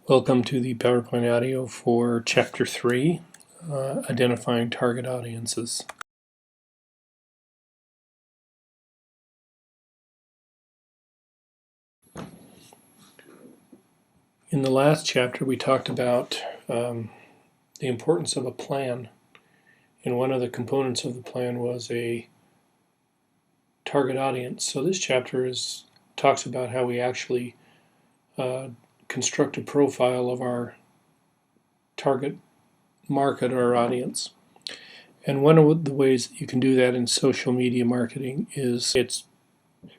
Welcome to the PowerPoint audio for Chapter 3, Identifying Target Audiences. In the last chapter, we talked about the importance of a plan, and one of the components of the plan was a target audience. So this chapter talks about how we actually construct a profile of our target market or audience. And one of the ways that you can do that in social media marketing is it's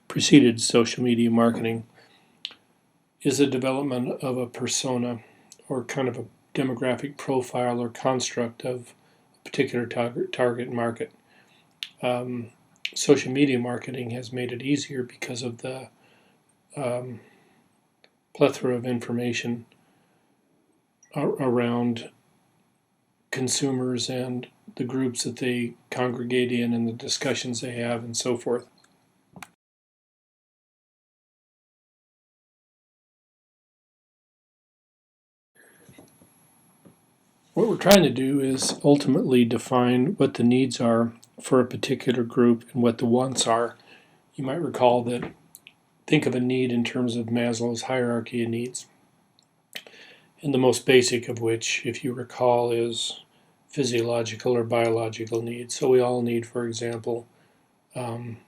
preceded social media marketing is the development of a persona or kind of a demographic profile or construct of a particular target market. Social media marketing has made it easier because of the plethora of information around consumers and the groups that they congregate in and the discussions they have and so forth. What we're trying to do is ultimately define what the needs are for a particular group and what the wants are. You might recall that think of a need in terms of Maslow's hierarchy of needs. And the most basic of which, if you recall, is physiological or biological needs. So we all need, for example,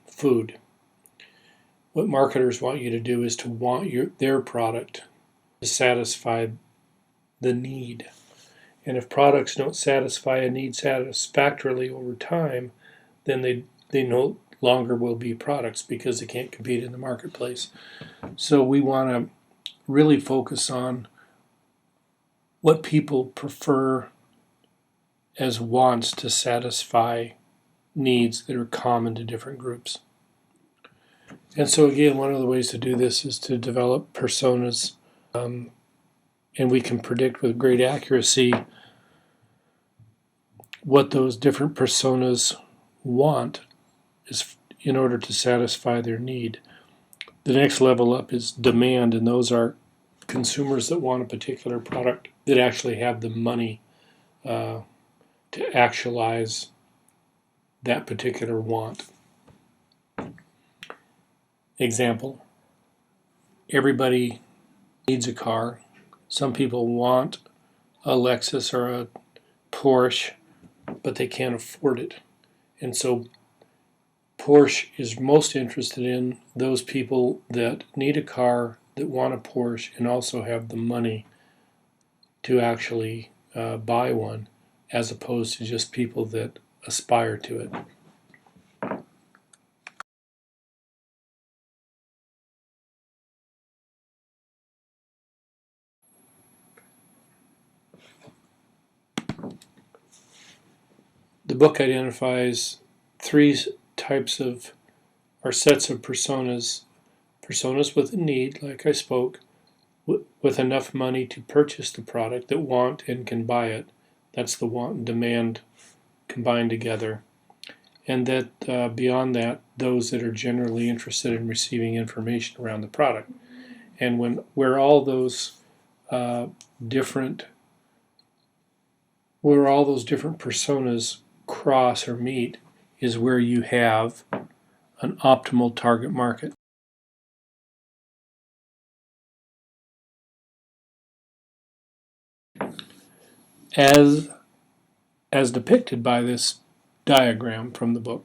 food. What marketers want you to do is to want their product to satisfy the need. And if products don't satisfy a need satisfactorily over time, then they no longer will be products because they can't compete in the marketplace. So we want to really focus on what people prefer as wants to satisfy needs that are common to different groups. And so again, one of the ways to do this is to develop personas, and we can predict with great accuracy what those different personas want is in order to satisfy their need. The next level up is demand, and those are consumers that want a particular product that actually have the money to actualize that particular want. Example, everybody needs a car. Some people want a Lexus or a Porsche, but they can't afford it. And so Porsche is most interested in those people that need a car, that want a Porsche, and also have the money to actually buy one, as opposed to just people that aspire to it. The book identifies three types of, or sets of personas. Personas with a need, like I spoke, with enough money to purchase the product, that want and can buy it. That's the want and demand combined together. And that beyond that, those that are generally interested in receiving information around the product. And where all those different personas cross or meet is where you have an optimal target market. As depicted by this diagram from the book.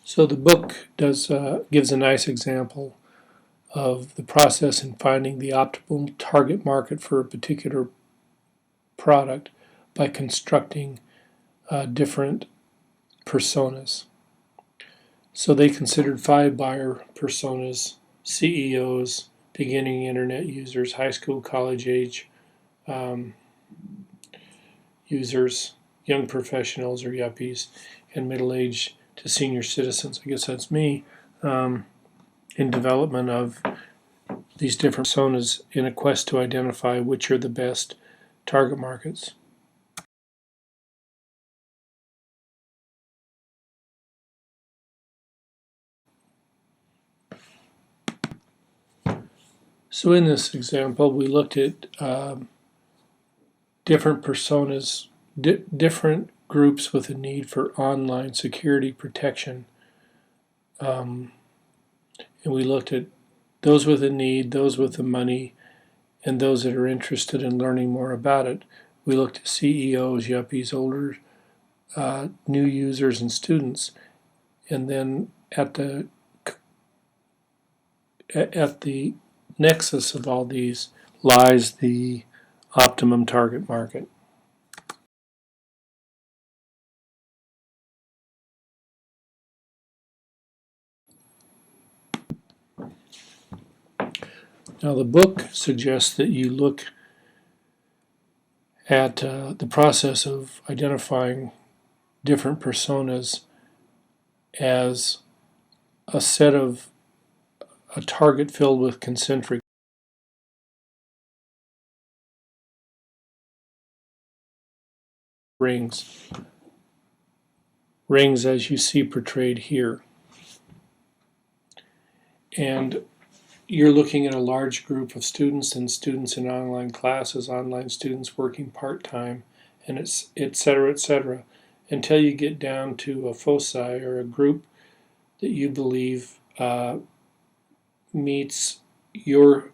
So the book gives a nice example of the process in finding the optimal target market for a particular product by constructing different personas. So they considered 5 buyer personas: CEOs, beginning internet users, high school, college age users, young professionals or yuppies, and middle-aged to senior citizens. I guess that's me, in development of these different personas in a quest to identify which are the best target markets. So in this example, we looked at different personas, different groups with a need for online security protection. And we looked at those with a need, those with the money, and those that are interested in learning more about it. We looked at CEOs, yuppies, older, new users, and students. And then at the nexus of all these lies the optimum target market. Now, the book suggests that you look at the process of identifying different personas as a target filled with concentric rings. Rings as you see portrayed here. And you're looking at a large group of students and students in online classes, online students working part-time, and it's et cetera, until you get down to a foci, or a group that you believe meets your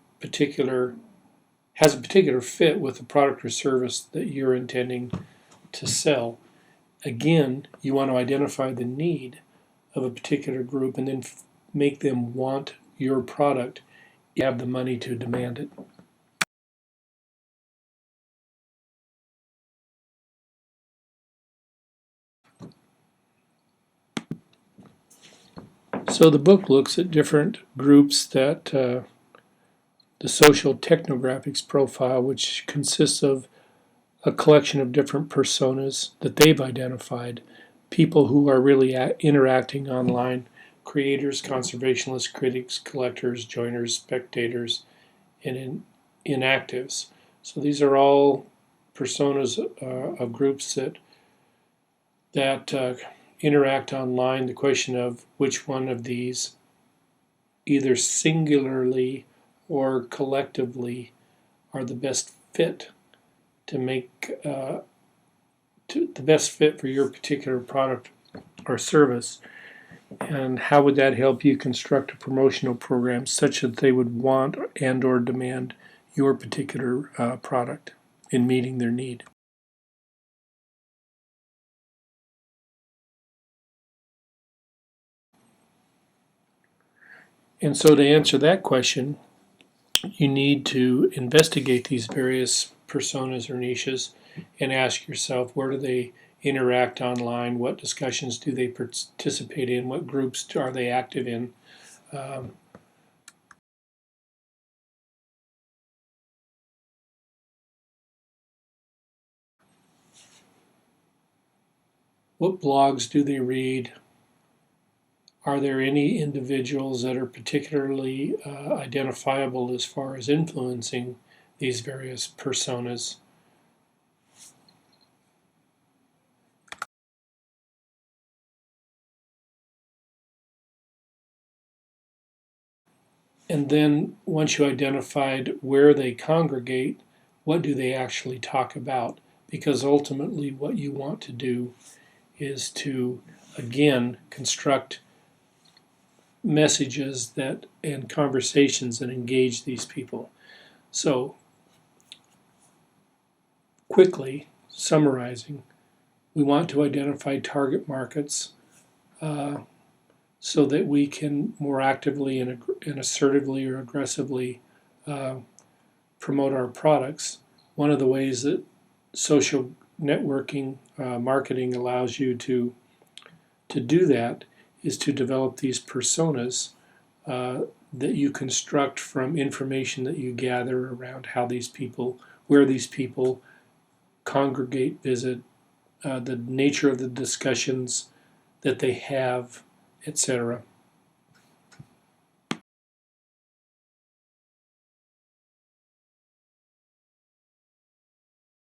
has a particular fit with the product or service that you're intending to sell. Again, you want to identify the need of a particular group and then make them want your product. You have the money to demand it. So the book looks at different groups that the social technographics profile, which consists of a collection of different personas that they've identified, people who are really interacting online, creators, conservationists, critics, collectors, joiners, spectators, and inactives. So these are all personas of groups that interact online. The question of which one of these, either singularly or collectively, are the best fit to make the best fit for your particular product or service, and how would that help you construct a promotional program such that they would want and or demand your particular product in meeting their need. And so to answer that question, you need to investigate these various personas or niches and ask yourself, where do they interact online? What discussions do they participate in? What groups are they active in? What blogs do they read? Are there any individuals that are particularly identifiable as far as influencing these various personas? And then once you identified where they congregate, what do they actually talk about? Because ultimately what you want to do is to, again, construct messages that and conversations that engage these people. So quickly summarizing, we want to identify target markets so that we can more actively and assertively or aggressively promote our products. One of the ways that social networking marketing allows you to do that is to develop these personas that you construct from information that you gather around how these people, where these people congregate, visit, the nature of the discussions that they have, etc.